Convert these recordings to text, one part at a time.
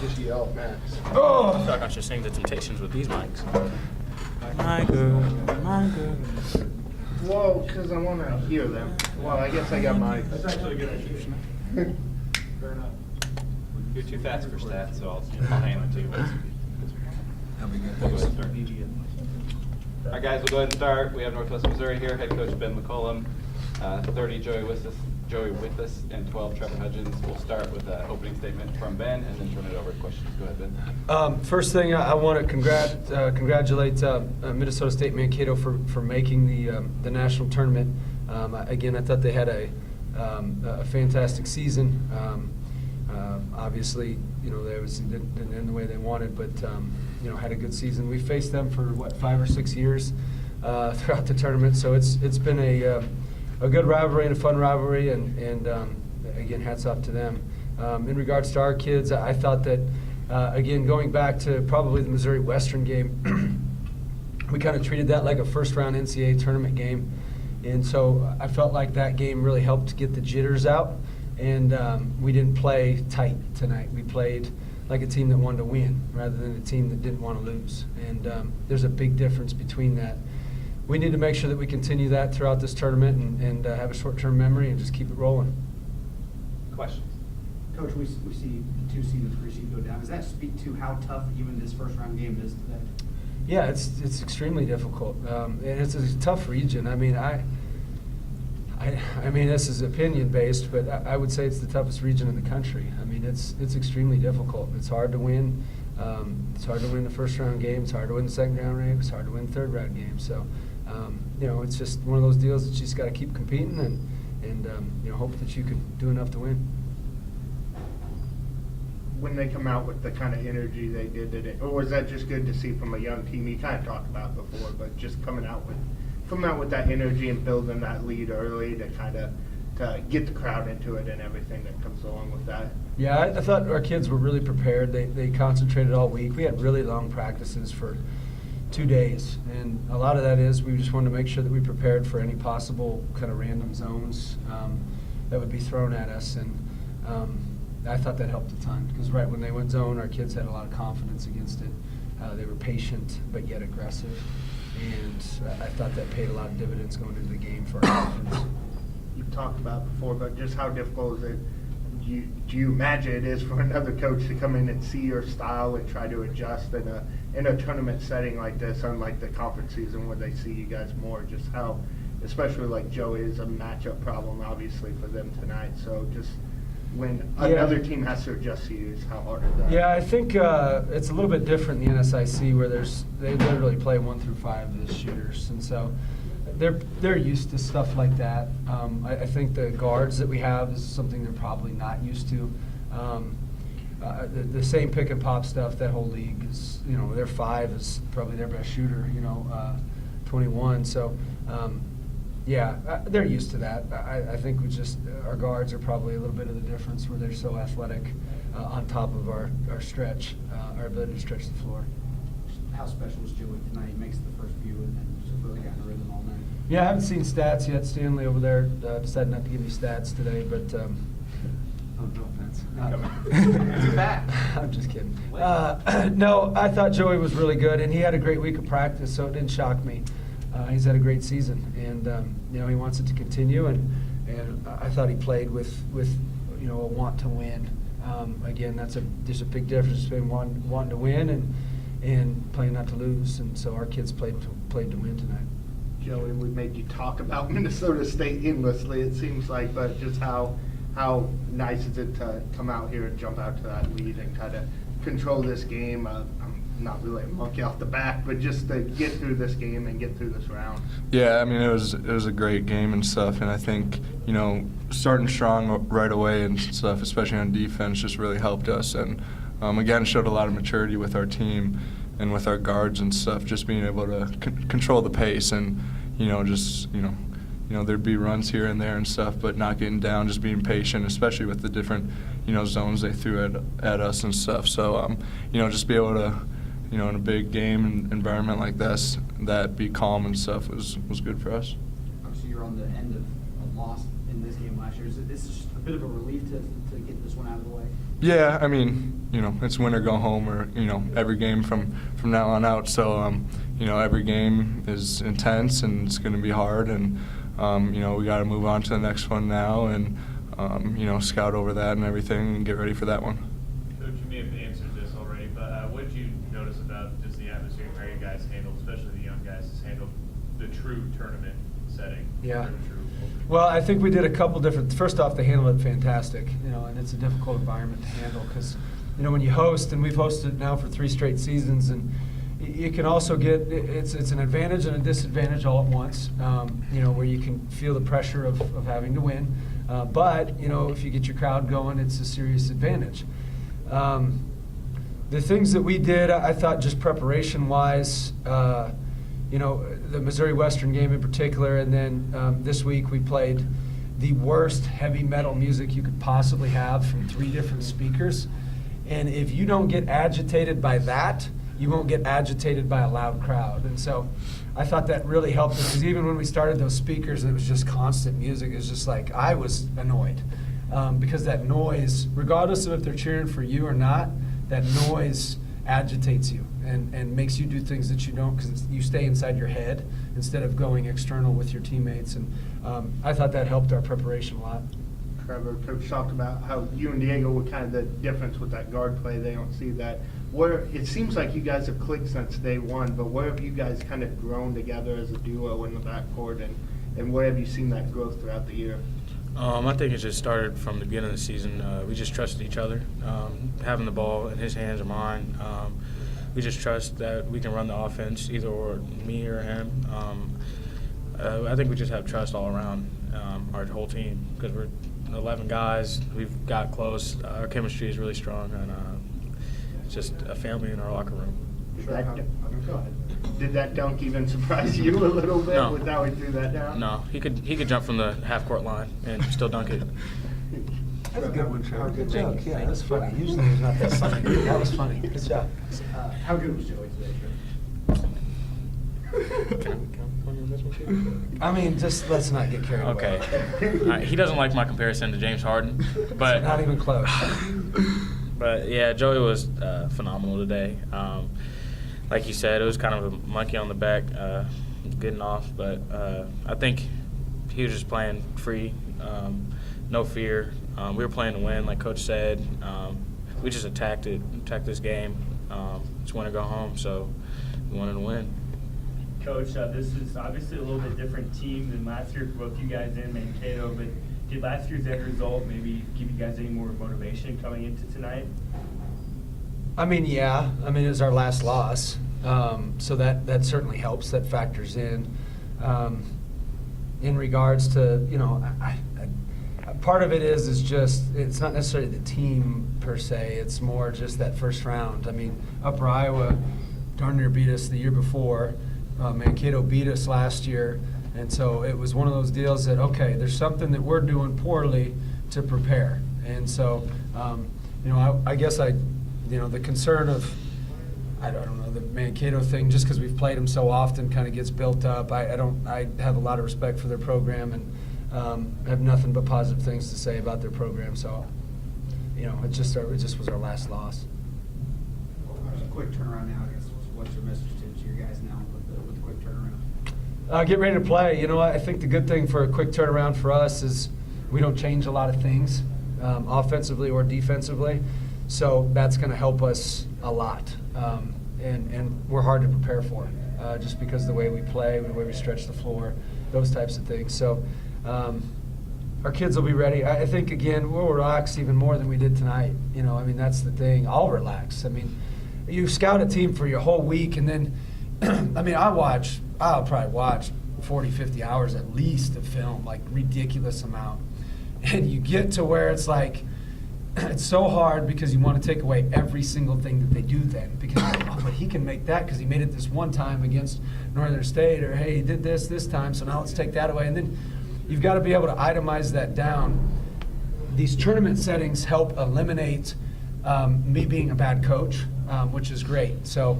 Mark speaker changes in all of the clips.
Speaker 1: Just yell, Max.
Speaker 2: Oh! I feel like I should sing the Temptations with these mics. My girl, my girl.
Speaker 1: Well, because I want to hear them. Well, I guess I got my.
Speaker 3: That's actually a good idea. Fair enough.
Speaker 4: You're too fast for stats, so I'll hand them to you.
Speaker 5: That'll be good.
Speaker 4: We'll go ahead and start. All right, guys, we'll go ahead and start. We have Northwest Missouri here. Head coach Ben McCollum, 30 Joey Withus, and 12 Trevor Hudgens. We'll start with an opening statement from Ben, and then turn it over to questions. Go ahead, Ben.
Speaker 6: First thing, I want to congratulate Minnesota State Mankato for making the national tournament. Again, I thought they had a fantastic season. Obviously, they didn't end the way they wanted, but had a good season. We faced them for 5 or 6 years throughout the tournament, so it's been a good rivalry and a fun rivalry, and again, hats off to them. In regards to our kids, I thought that again, going back to probably the Missouri Western game, we kind of treated that like a first-round NCAA tournament game, and so I felt like that game really helped get the jitters out. And we didn't play tight tonight. We played like a team that wanted to win rather than a team that didn't want to lose. And there's a big difference between that. We need to make sure that we continue that throughout this tournament and have a short-term memory and just keep it rolling.
Speaker 4: Questions?
Speaker 7: Coach, we see 2 seed and 3 seed go down. Does that speak to how tough even this first-round game is today?
Speaker 6: Yeah, it's extremely difficult. And it's a tough region. I mean, this is opinion-based, but I would say it's the toughest region in the country. I mean, it's extremely difficult. It's hard to win. It's hard to win the first-round game. It's hard to win the second-round game. It's hard to win the third-round game. So, it's just one of those deals that you just got to keep competing and hope that you can do enough to win.
Speaker 1: When they come out with the kind of energy they did, or was that just good to see from a young team? You kind of talked about it before, but just coming out with that energy and building that lead early to get the crowd into it and everything that comes along with that.
Speaker 6: Yeah, I thought our kids were really prepared. They concentrated all week. We had really long practices for 2 days, and a lot of that is we just wanted to make sure that we prepared for any possible kind of random zones that would be thrown at us, and I thought that helped a ton because right when they went zone, our kids had a lot of confidence against it. They were patient but yet aggressive. And I thought that paid a lot of dividends going into the game for our offense.
Speaker 1: You've talked about before, but just how difficult is it? Do you imagine it is for another coach to come in and see your style and try to adjust in a tournament setting like this, unlike the conference season where they see you guys more? Just how, especially like Joey, is a matchup problem obviously for them tonight. So just when another team has to adjust to you, how hard is that?
Speaker 6: Yeah, I think it's a little bit different in the NSIC where they literally play 1 through 5 as shooters, and so they're used to stuff like that. I think the guards that we have is something they're probably not used to. The same pick and pop stuff, that whole league is, their 5 is probably their best shooter, 21. So. Yeah, they're used to that. I think our guards are probably a little bit of the difference where they're so athletic on top of our stretch, our ability to stretch the floor.
Speaker 7: How special was Joey tonight? He makes the first few and then just really got in a rhythm all night.
Speaker 6: Yeah, I haven't seen stats yet. Stanley over there decided not to give me stats today, but no offense.
Speaker 7: Too bad.
Speaker 6: I'm just kidding. No, I thought Joey was really good, and he had a great week of practice, so it didn't shock me. He's had a great season, and he wants it to continue. And I thought he played with a want to win. Again, there's a big difference between wanting to win and playing not to lose. And so our kids played to win tonight.
Speaker 1: Joey, we made you talk about Minnesota State endlessly, it seems like, but just how nice is it to come out here and jump out to that lead and kind of control this game? I'm not really a monkey off the back, but just to get through this game and get through this round.
Speaker 5: Yeah, I mean, it was a great game and stuff, and I think, starting strong right away and stuff, especially on defense, just really helped us, and again, showed a lot of maturity with our team and with our guards and stuff, just being able to control the pace and, there'd be runs here and there and stuff, but not getting down, just being patient, especially with the different, zones they threw at us and stuff. So, just be able to, in a big game and environment like this, that be calm and stuff was good for us.
Speaker 7: Obviously, you're on the end of a loss in this game last year. Is this just a bit of a relief to get this one out of the way?
Speaker 5: Yeah, I mean, it's win or go home, or every game from now on out. So every game is intense and it's going to be hard, and we got to move on to the next one now, and scout over that and everything, and get ready for that one.
Speaker 3: Coach, you may have answered this already, but what did you notice about just the atmosphere and how you guys handled, especially the young guys, handled the true tournament setting?
Speaker 6: Yeah.
Speaker 3: The true opening?
Speaker 6: Well, I think we did a couple different. First off, they handled it fantastic, and it's a difficult environment to handle because, when you host, and we've hosted now for 3 straight seasons, and you can also get it's an advantage and a disadvantage all at once. Where you can feel the pressure of having to win, but if you get your crowd going, it's a serious advantage. The things that we did, I thought, just preparation-wise. The Missouri Western game in particular, and then this week we played the worst heavy metal music you could possibly have from 3 different speakers. And if you don't get agitated by that, you won't get agitated by a loud crowd. And so I thought that really helped us, because even when we started those speakers, it was just constant music. It was just like, I was annoyed because that noise, regardless of if they're cheering for you or not, that noise agitates you and makes you do things that you don't, because you stay inside your head instead of going external with your teammates. And I thought that helped our preparation a lot.
Speaker 1: Trevor, Coach talked about how you and Diego were kind of the difference with that guard play. They don't see that. Where it seems like you guys have clicked since day one, but where have you guys kind of grown together as a duo in the backcourt, and where have you seen that growth throughout the year?
Speaker 2: I think it just started from the beginning of the season. We just trusted each other. Having the ball in his hands or mine, we just trust that we can run the offense, either or me or him. I think we just have trust all around our whole team, because we're 11 guys. We've got close. Our chemistry is really strong, and it's just a family in our locker room.
Speaker 1: Did that dunk even surprise you a little bit
Speaker 2: No.
Speaker 1: with how he threw that down?
Speaker 2: No, he could jump from the half-court line and still dunk it.
Speaker 6: That's a good one, Trevor. Good
Speaker 2: Thank
Speaker 6: job.
Speaker 2: you.
Speaker 6: Yeah, that's funny. Usually it's not that funny. That was funny. Good job.
Speaker 7: How good was Joey today, Trevor?
Speaker 6: I mean, just let's not get carried away.
Speaker 2: Okay. He doesn't like my comparison to James Harden, but
Speaker 6: Not even close.
Speaker 2: But yeah, Joey was phenomenal today. Like you said, it was kind of a monkey on the back getting off, but I think he was just playing free, no fear. We were playing to win, like Coach said. We just attacked this game. It's win or go home, so we wanted to win.
Speaker 8: Coach, this is obviously a little bit different team than last year for both you guys and Mankato, but did last year's end result maybe give you guys any more motivation coming into tonight?
Speaker 6: I mean, yeah. I mean, it was our last loss, so that certainly helps. That factors in. In regards to, part of it is just, it's not necessarily the team per se. It's more just that first round. I mean, Upper Iowa darn near beat us the year before. Mankato beat us last year. And so it was one of those deals that, okay, there's something that we're doing poorly to prepare. And so, I guess the concern of, I don't know, the Mankato thing, just because we've played them so often, kind of gets built up. I have a lot of respect for their program, and have nothing but positive things to say about their program. So, it just was our last loss.
Speaker 7: There's a quick turnaround now. I guess what's your message to your guys now with the quick turnaround?
Speaker 6: Get ready to play. I think the good thing for a quick turnaround for us is we don't change a lot of things, offensively or defensively. So that's going to help us a lot. And we're hard to prepare for, just because of the way we play, the way we stretch the floor, those types of things. So our kids will be ready. I think, again, we'll relax even more than we did tonight. That's the thing. I'll relax. You scout a team for your whole week, and then, I'll probably watch 40, 50 hours at least of film, like ridiculous amount. And you get to where it's like, it's so hard because you want to take away every single thing that they do then. Because, but he can make that because he made it this one time against Northern State, or, hey, he did this time, so now let's take that away. And then you've got to be able to itemize that down. These tournament settings help eliminate me being a bad coach, which is great. So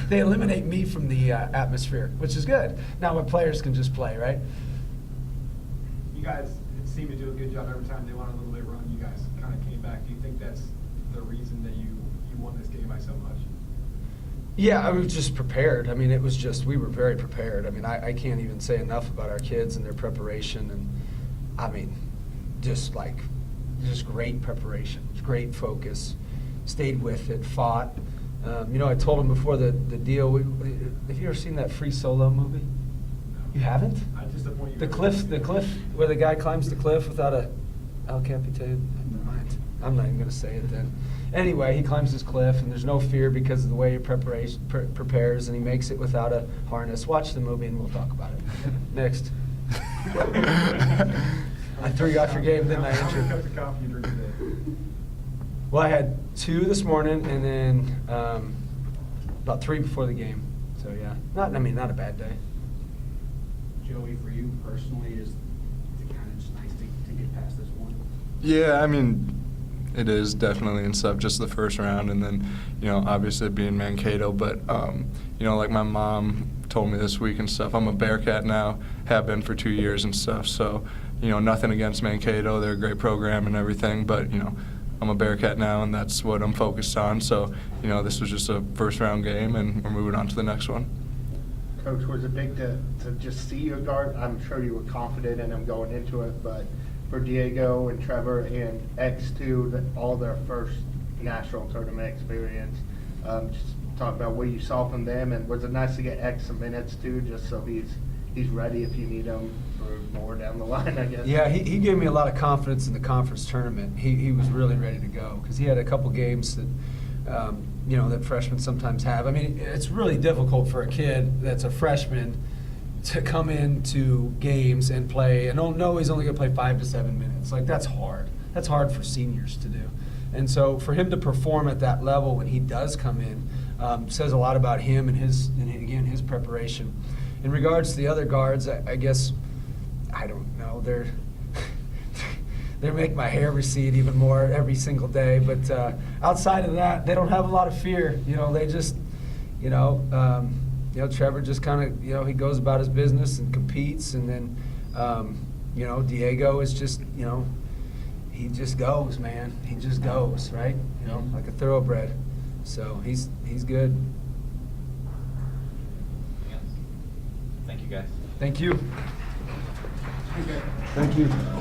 Speaker 6: they eliminate me from the atmosphere, which is good. Now my players can just play, right?
Speaker 3: You guys seem to do a good job every time they want a little bit run. You guys kind of came back. Do you think that's
Speaker 9: won this game by so much?
Speaker 6: Yeah, I was just prepared. I mean, it was just, we were very prepared. I mean, I can't even say enough about our kids and their preparation. And I mean, just great preparation, great focus, stayed with it, fought. You know, I told them before the deal, have you ever seen that Free Solo movie? You haven't?
Speaker 9: I just appoint you.
Speaker 6: The cliff where the guy climbs the cliff without a El Capitan. Never mind. I'm not even going to say it then. Anyway, he climbs this cliff, and there's no fear because of the way he prepares, and he makes it without a harness. Watch the movie, and we'll talk about it. Next. I threw you off your game, didn't I,
Speaker 9: How many
Speaker 6: Andrew?
Speaker 9: cups of coffee you drink today?
Speaker 6: Well, I had 2 this morning, and then about 3 before the game. So yeah, not a bad day.
Speaker 7: Joey, for you personally, is it kind of just nice to get past this one?
Speaker 5: Yeah, I mean, it is definitely and stuff, just the first round, and then, you know, obviously being Mankato, but, you know, like my mom told me this week and stuff, I'm a Bearcat now, have been for 2 years and stuff, so, you know, nothing against Mankato, they're a great program and everything, but, you know, I'm a Bearcat now, and that's what I'm focused on, so, you know, this was just a first round game, and we're moving on to the next one.
Speaker 1: Coach, was it big to just see your guard? I'm sure you were confident in him going into it, but for Diego and Trevor and X2, that all their first national tournament experience, just talk about what you saw from them, and was it nice to get X some minutes too, just so he's ready if you need him for more down the line, I guess?
Speaker 6: Yeah, he gave me a lot of confidence in the conference tournament. He was really ready to go because he had a couple games that, you know, that freshmen sometimes have. I mean, it's really difficult for a kid that's a freshman to come into games and play and know he's only going to play 5 to 7 minutes. Like, that's hard. That's hard for seniors to do. And so for him to perform at that level when he does come in says a lot about him and his preparation. In regards to the other guards, I guess, I don't know, they make my hair recede even more every single day. But outside of that, they don't have a lot of fear. You know, they just, you know, Trevor just kind of, you know, he goes about his business and competes. And then, you know, Diego is just, you know, he just goes, man. He just goes, right? You know, like a thoroughbred. So he's good.
Speaker 4: Thank you, guys.
Speaker 6: Thank you. Thank you.